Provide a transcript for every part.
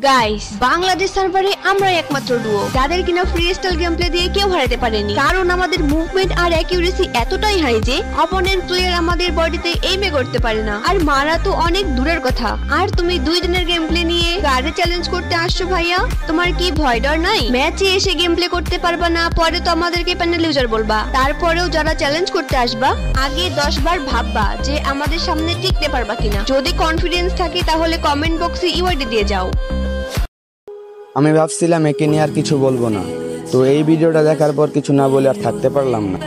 Guys, Bangladesh সার্ভারে আমরাই একমাত্র ডুও যাদের কিনা ফ্রি স্টাইল গেম প্লে দিয়ে কেউ হারাতে পারেনি। কারণ আমাদের মুভমেন্ট আর অ্যাকিউরেসি এতটাই হাই যে অপোনেন্ট প্লেয়ার আমাদের বডিতে এইমে করতে পারে না, আর মারা তো অনেক দূরের কথা। আর তুমি 2 দিনের গেম প্লে নিয়ে গাড়ে চ্যালেঞ্জ করতে আসছো ভাইয়া, তোমার কি ভয় ডর নাই? ম্যাচে এসে গেম প্লে করতে পারবা না, পরে তো আমাদেরকে প্যানেল ইউজার বলবা। তারপরেও যারা চ্যালেঞ্জ করতে আসবা আগে 10 বার ভাববা যে আমাদের সামনে টিকতে পারবা কিনা। যদি কনফিডেন্স থাকে তাহলে কমেন্ট বক্সে ইউআইডি দিয়ে যাও। আমি ভাবছিলাম একে নিয়ে আর কিছু বলবো না, তো এই ভিডিওটা দেখার পর কিছু না বলে আর থাকতে পারলাম না।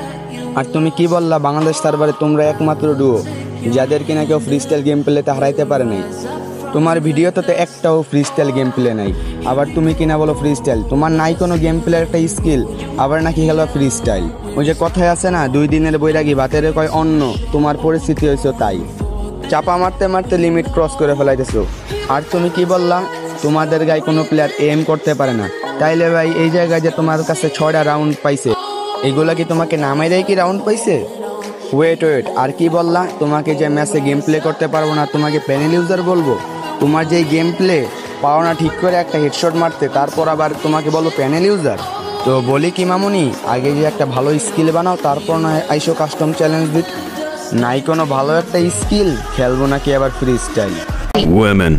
আর তুমি কি বললা, বাংলাদেশ সার্ভারে তোমরা একমাত্র ডুও যাদের কিনা কেউ ফ্রি স্টাইল গেম প্লেতে হারাইতে পারে নাই। তোমার ভিডিওতে তো একটাও ফ্রি স্টাইল গেম প্লে নাই, আবার তুমি কিনা বলো ফ্রি স্টাইল। তোমার নাই কোনো গেম প্লের একটা স্কিল, আবার নাকি খেলো ফ্রি স্টাইল। ওই যে কথায় আছে না, 2 দিনের বৈরাগী ভাতের কয় অন্য, তোমার পরিস্থিতি হয়েছে তাই। চাপা মারতে মারতে লিমিট ক্রস করে ফেলাইতেছো। আর তুমি কি বললা, তোমাদের গায়ে কোনো প্লেয়ার এম করতে পারে না। তাইলে ভাই এই জায়গায় যে তোমার কাছে 6টা রাউন্ড পাইছে, এগুলা কি তোমাকে নামাই দেয় কি রাউন্ড পাইছে? ওয়েট, আর কি বললা, তোমাকে যে ম্যাচে গেম প্লে করতে পারবো না তোমাকে প্যানেল ইউজার বলবো? তোমার যে গেম প্লে পাও না ঠিক করে একটা হেডশট মারতে, তারপর আবার তোমাকে বলো প্যানেল ইউজার? তো বলি কি মামুনি, আগে যে একটা ভালো স্কিল বানাও, তারপর না আইসো কাস্টম চ্যালেঞ্জ দিতে। নাই কোনো ভালো একটা স্কিল, খেলবো নাকি আবার ফ্রি স্টাইল? Women.